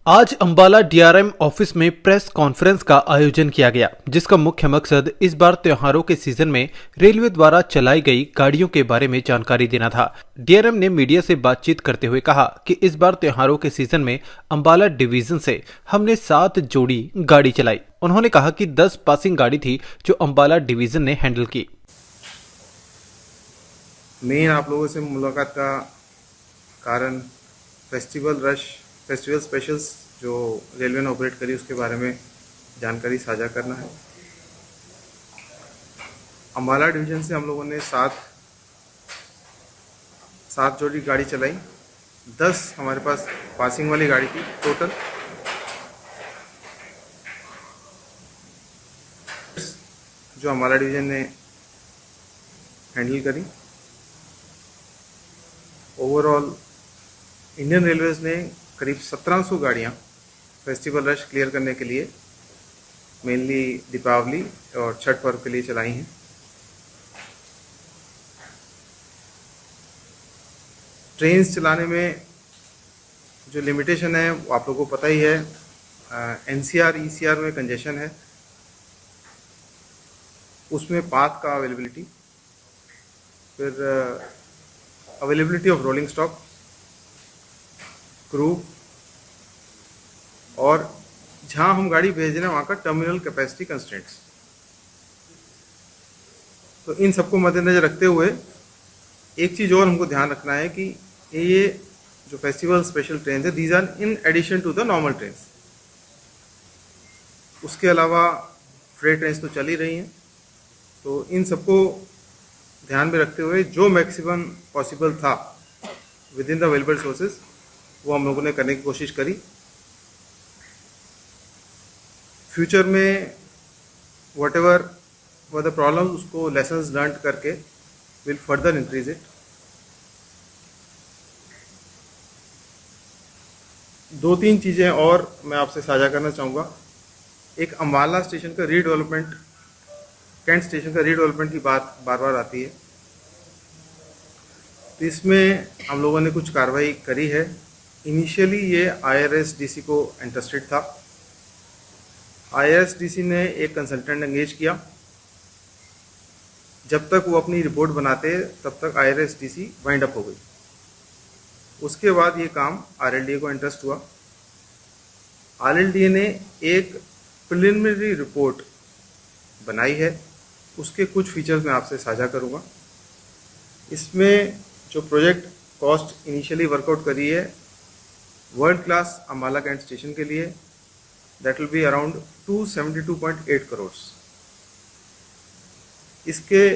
आज Ambala DRM office में press conference का आयोजन किया गया, जिसका मुख्य मकसद इस बार त्योहारों के सीजन में रेलवे द्वारा चलाई गई गाड़ियों के बारे में जानकारी देना था। डीआरएम ने मीडिया से बातचीत करते हुए कहा कि इस बार त्योहारों के सीजन में अंबाला डिवीजन से हमने 7 जोड़ी गाड़ी चलाई। उन्होंने कहा कि 10 पासिंग गाड़ी थी जो अंबाला डिवीजन ने हैंडल की। मेन आप लोगों से मुलाकात का कारण फेस्टिवल स्पेशल्स जो रेलवे ने ऑपरेट करी उसके बारे में जानकारी साझा करना है। अंबाला डिवीजन से हम लोगों ने सात जोड़ी गाड़ी चलाई। 10 हमारे पास पासिंग वाली गाड़ी थी टोटल। जो अंबाला डिवीजन ने हैंडल करी। ओवरऑल इंडियन रेलवेज ने करीब 1700 गाड़ियाँ फेस्टिवल रश क्लियर करने के लिए मेनली दीपावली और छठ पर्व के लिए चलाई हैं। ट्रेन्स चलाने में जो लिमिटेशन है वो आप लोगों को पता ही है। एनसीआर ईसीआर में कंजेशन है, उसमें पाथ का अवेलेबिलिटी, फिर availability of rolling stock, crew, और जहां हम गाड़ी भेज रहे हैं वहां का टर्मिनल कैपेसिटी कंस्ट्रेंट्स। तो इन सबको मद्देनजर रखते हुए एक चीज़ और हमको ध्यान रखना है कि ये जो फेस्टिवल स्पेशल ट्रेन है, these are in addition to the normal train. उसके अलावा फ्रेट ट्रेन तो चल ही रही हैं। तो इन सबको ध्यान में रखते हुए जो मैक्सिमम पॉसिबल था with in the available sources वो हम लोगों ने करने की कोशिश करी। फ्यूचर में what ever were the problem उसको लेसन्स लर्न करके विल फर्दर इंक्रीज इट। 2-3 चीज़ें और मैं आपसे साझा करना चाहूँगा। एक अम्बाला स्टेशन का रीडेवलपमेंट, कैंट स्टेशन का रीडेवलपमेंट की बात बार बार आती है। तो इसमें हम लोगों ने कुछ कार्रवाई करी है। इनिशियली ये IRSDC को इंटरेस्टेड था। IRSDC ने एक कंसल्टेंट एंगेज किया। जब तक वो अपनी रिपोर्ट बनाते तब तक IRSDC वाइंड अप हो गई। उसके बाद ये काम RLDA को इंटरेस्ट हुआ। RLDA ने एक प्रिलिमिनरी रिपोर्ट बनाई है, उसके कुछ फीचर्स मैं आपसे साझा करूँगा। इसमें जो प्रोजेक्ट कॉस्ट इनिशियली वर्कआउट करी है world class Ambala cantt station के लिए, that will be around 272.8 crore. इसके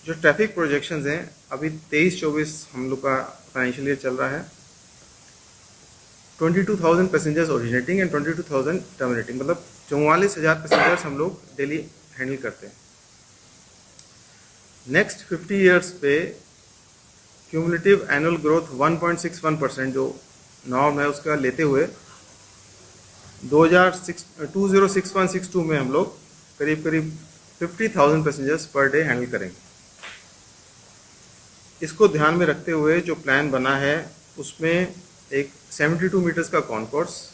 जो ट्रैफिक प्रोजेक्शंस हैं, अभी 23-24 हम लोग का फाइनेंशियल ईयर चल रहा है। 22,000 पैसेंजर्स ओरिजिनेटिंग एंड 22,000 टर्मिनेटिंग, मतलब 44,000 पैसेंजर्स हम लोग डेली हैंडल करते हैं। नेक्स्ट 50 ईयर्स पे क्यूमुलेटिव एनुअल ग्रोथ 1.61% जो नॉर्म है उसका लेते हुए 2061-62 में हम लोग करीब 50,000 पैसेंजर्स पर डे हैंडल करेंगे। इसको ध्यान में रखते हुए जो प्लान बना है उसमें एक 72 मीटर्स का कॉन्कोर्स,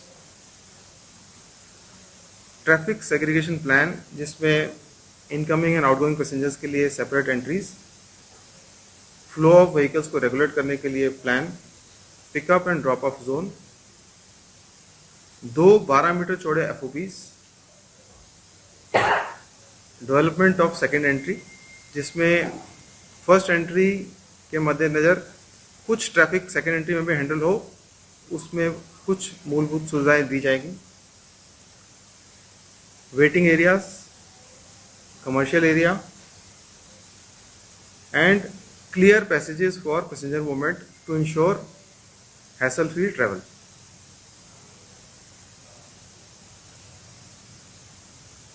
ट्रैफिक सेग्रीगेशन प्लान जिसमें इनकमिंग एंड आउटगोइंग पैसेंजर्स के लिए separate entries, flow of vehicles को रेगुलेट करने के लिए plan, pickup and drop off zone, 2 12 metre चौड़े FOPs, development of second entry जिसमें फर्स्ट एंट्री के मद्देनज़र कुछ ट्रैफिक सेकेंड एंट्री में भी हैंडल हो, उसमें कुछ मूलभूत सुविधाएं दी जाएगी, waiting areas, commercial area and clear passages for passenger movement to ensure hassle free travel.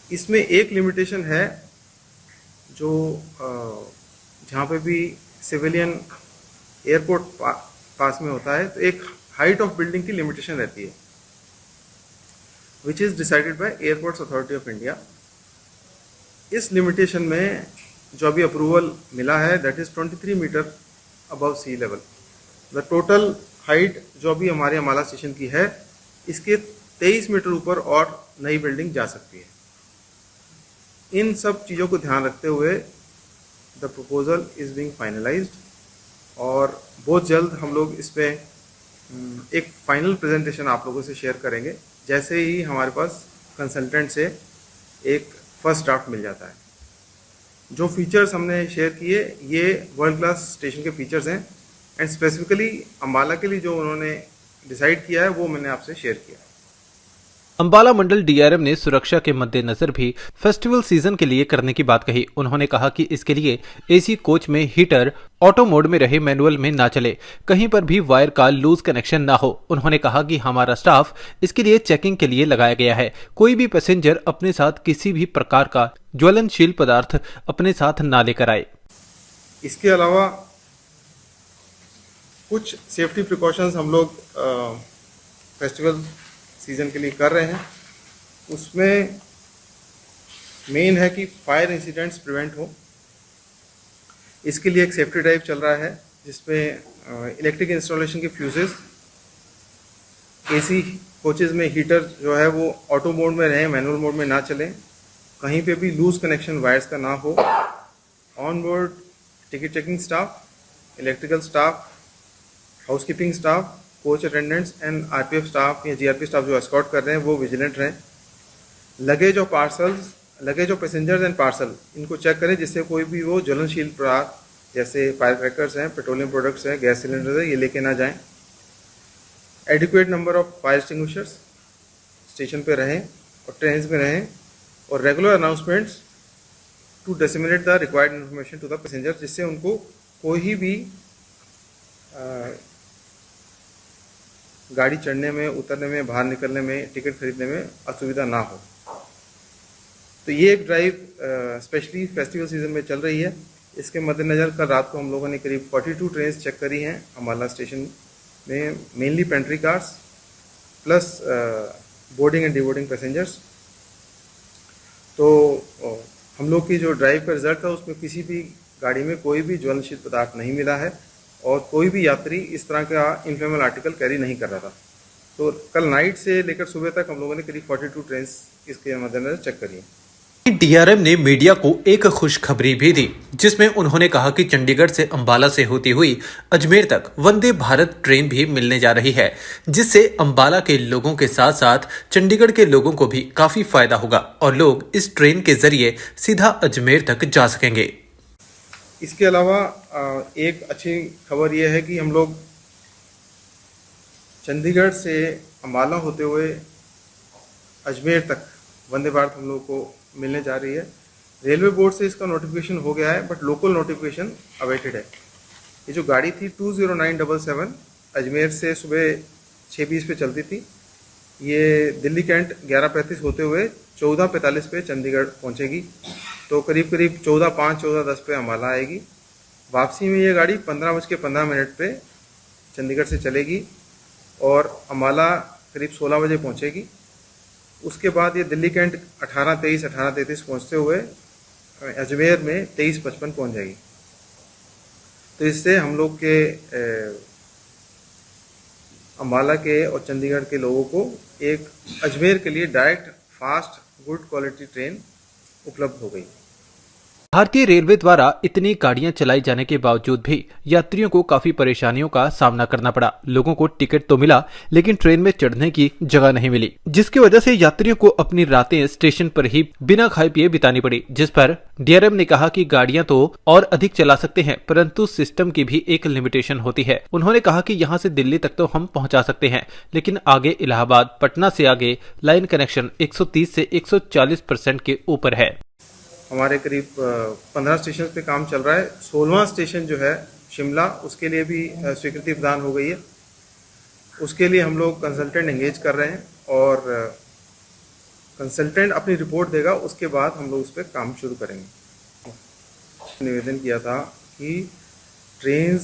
इसमें एक लिमिटेशन है जो जहाँ पे भी सिविलियन एयरपोर्ट पास में होता है तो एक हाइट ऑफ बिल्डिंग की लिमिटेशन रहती है, which is decided by airports authority of India. इस लिमिटेशन में जो अभी अप्रूवल मिला है that is 23 metre above sea level. The total height जो अभी हमारे अम्बाला स्टेशन की है इसके 23 मीटर ऊपर और नई बिल्डिंग जा सकती है। इन सब चीज़ों को ध्यान रखते हुए the proposal is being finalised और बहुत जल्द हम लोग इस पे एक फाइनल प्रेजेंटेशन आप लोगों से शेयर करेंगे, जैसे ही हमारे पास कंसल्टेंट से एक फर्स्ट ड्राफ्ट मिल जाता है। जो फीचर्स हमने शेयर किए ये वर्ल्ड क्लास स्टेशन के फीचर्स हैं एंड स्पेसिफिकली अम्बाला के लिए जो उन्होंने डिसाइड किया है वो मैंने आपसे शेयर किया। अंबाला मंडल डीआरएम ने सुरक्षा के मद्देनजर भी फेस्टिवल सीजन के लिए करने की बात कही। उन्होंने कहा कि इसके लिए एसी कोच में हीटर ऑटो मोड में रहे, मैनुअल में ना चले, कहीं पर भी वायर का लूज कनेक्शन ना हो। उन्होंने कहा कि हमारा स्टाफ इसके लिए चेकिंग के लिए लगाया गया है। कोई भी पैसेंजर अपने साथ किसी भी प्रकार का ज्वलनशील पदार्थ अपने साथ ना लेकर आए। इसके अलावा कुछ सेफ्टी प्रिकॉशंस हम लोग फेस्टिवल सीजन के लिए कर रहे हैं। उसमें मेन है कि फायर इंसिडेंट्स प्रिवेंट हो। इसके लिए एक सेफ्टी ड्राइव चल रहा है जिसमें इलेक्ट्रिक इंस्टॉलेशन के फ्यूजेस, एसी कोचेज में हीटर जो है वो ऑटो मोड में रहे, मैनुअल मोड में ना चलें, कहीं पे भी लूज कनेक्शन वायर्स का ना हो। On board ticket checking staff, electrical staff, housekeeping staff, coach attendants and RPF staff या जीआरपी स्टाफ जो एस्कॉर्ट कर रहे हैं वो विजिलेंट रहें। लगेज और पार्सल्स, लगेज और पैसेंजर्स एंड पार्सल इनको चेक करें जिससे कोई भी वो ज्वलनशील पदार्थ जैसे फायर क्रैकर्स हैं, पेट्रोलियम प्रोडक्ट्स हैं, गैस सिलेंडर है, ये लेके ना जाएं। Adequate number of fire extinguishers station पे रहें और ट्रेन में रहें और regular announcements to disseminate the required information to the passenger, जिससे उनको कोई भी गाड़ी चढ़ने में, उतरने में, बाहर निकलने में, टिकट खरीदने में असुविधा ना हो। तो ये एक ड्राइव स्पेशली फेस्टिवल सीजन में चल रही है। इसके मद्देनज़र कल रात को हम लोगों ने करीब 42 ट्रेन चेक करी हैं अम्बाला स्टेशन में, mainly pantry cars plus boarding and deboarding passengers. तो हम लोग की जो ड्राइव का रिजल्ट था उसमें किसी भी गाड़ी में कोई भी ज्वलनशील पदार्थ नहीं मिला है और कोई भी यात्री इस तरह का इनफ्लेमेबल आर्टिकल कैरी नहीं कर रहा था। तो कल नाइट से लेकर सुबह तक हम लोगों ने करीब 42 ट्रेन इसके मद्देनजर चेक करी है। डीआरएम ने मीडिया को एक खुशखबरी भी दी जिसमें उन्होंने कहा कि चंडीगढ़ से अंबाला से होती हुई अजमेर तक वंदे भारत ट्रेन भी मिलने जा रही है, जिससे अंबाला के लोगों के साथ साथ चंडीगढ़ के लोगों को भी काफी फायदा होगा और लोग इस ट्रेन के जरिए सीधा अजमेर तक जा सकेंगे। इसके अलावा एक अच्छी खबर यह है कि हम लोग चंडीगढ़ से अंबाला होते हुए अजमेर तक वंदे भारत हम लोग को मिलने जा रही है। रेलवे बोर्ड से इसका नोटिफिकेशन हो गया है बट लोकल नोटिफिकेशन अवेटेड है। ये जो गाड़ी थी 20977 अजमेर से सुबह 6:20 पे चलती थी, ये दिल्ली कैंट 11:35 होते हुए 14:45 पे चंडीगढ़ पहुंचेगी। तो करीब करीब 14:05 14:10 पे अम्बाला आएगी। वापसी में ये गाड़ी 15:15 पे चंडीगढ़ से चलेगी और अम्बाला करीब 16 बजे पहुंचेगी। उसके बाद ये दिल्ली कैंट 18:33 पहुंचते हुए अजमेर में 23:55 पहुंच जाएगी। तो इससे हम लोग के अम्बाला के और चंडीगढ़ के लोगों को एक अजमेर के लिए direct fast good quality train उपलब्ध हो गई। भारतीय रेलवे द्वारा इतनी गाड़ियां चलाई जाने के बावजूद भी यात्रियों को काफी परेशानियों का सामना करना पड़ा। लोगों को टिकट तो मिला लेकिन ट्रेन में चढ़ने की जगह नहीं मिली, जिसकी वजह से यात्रियों को अपनी रातें स्टेशन पर ही बिना खाए पिए बितानी पड़ी। जिस पर डीआरएम ने कहा कि गाड़ियां तो और अधिक चला सकते हैं परंतु सिस्टम की भी एक लिमिटेशन होती है। उन्होंने कहा कि यहाँ से दिल्ली तक तो हम पहुंचा सकते हैं लेकिन आगे इलाहाबाद, पटना से आगे लाइन कनेक्शन 130 से 140% के ऊपर है। हमारे करीब 15 स्टेशन पे काम चल रहा है। 16वां स्टेशन जो है शिमला, उसके लिए भी स्वीकृति प्रदान हो गई है। उसके लिए हम लोग कंसल्टेंट एंगेज कर रहे हैं और कंसल्टेंट अपनी रिपोर्ट देगा, उसके बाद हम लोग उस पर काम शुरू करेंगे। निवेदन किया था कि ट्रेन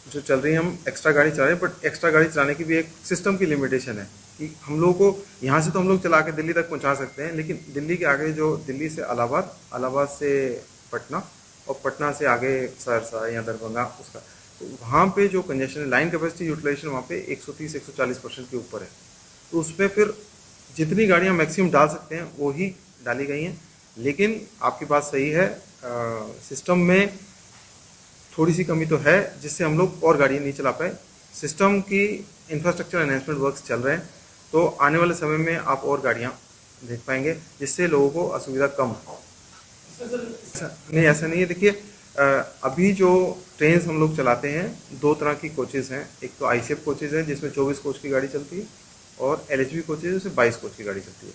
जो चल रही है हम एक्स्ट्रा गाड़ी चला रहे हैं बट एक्स्ट्रा गाड़ी चलाने की भी एक सिस्टम की लिमिटेशन है कि हम लोग को यहाँ से तो हम लोग चला के दिल्ली तक पहुँचा सकते हैं लेकिन दिल्ली के आगे जो दिल्ली से इलाहाबाद, इलाहाबाद से पटना और पटना से आगे सहरसा या दरभंगा, उसका तो वहाँ पे जो कंजेशन है, लाइन कैपेसिटी यूटिलाइजेशन वहाँ पे 130-140% के ऊपर है। तो उसमें फिर जितनी गाड़ियां मैक्सिमम डाल सकते हैं वो ही डाली गई हैं। लेकिन आपकी बात सही है, सिस्टम में थोड़ी सी कमी तो है जिससे हम लोग और गाड़ियां नहीं चला पाए। सिस्टम की इंफ्रास्ट्रक्चर एनहेंसमेंट वर्क्स चल रहे हैं, तो आने वाले समय में आप और गाड़ियां देख पाएंगे जिससे लोगों को असुविधा कम हो। ऐसा नहीं है। देखिए, अभी जो ट्रेन हम लोग चलाते हैं, दो तरह की कोचेज हैं। एक तो आईसीएफ कोचेज हैं जिसमें 24 कोच की गाड़ी चलती है, और एलएचबी कोचेज जिसमें 22 कोच की गाड़ी चलती है।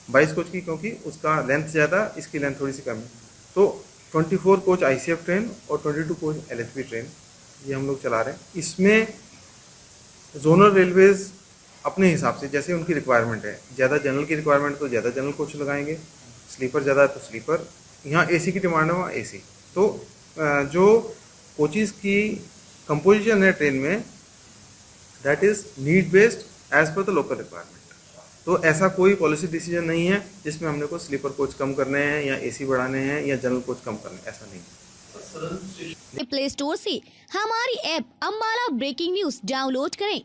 22 कोच की क्योंकि उसका लेंथ ज़्यादा, इसकी लेंथ थोड़ी सी कम है। तो 24 कोच आईसीएफ ट्रेन और 22 कोच एलएचबी ट्रेन ये हम लोग चला रहे हैं। इसमें जोनल रेलवेज अपने हिसाब से जैसे उनकी रिक्वायरमेंट है, ज़्यादा जनरल की रिक्वायरमेंट तो ज़्यादा जनरल कोच लगाएंगे, स्लीपर ज़्यादा है तो स्लीपर, यहाँ एसी की डिमांड है वहाँ एसी। तो जो कोचेज़ की कंपोजिशन है ट्रेन में, that is need based as per the local requirement. तो ऐसा कोई पॉलिसी डिसीजन नहीं है जिसमें हमने को स्लीपर कोच कम करने हैं या एसी बढ़ाने हैं या जनरल कोच कम करने हैं, ऐसा नहीं है। प्ले स्टोर से हमारी app Ambala breaking news download करें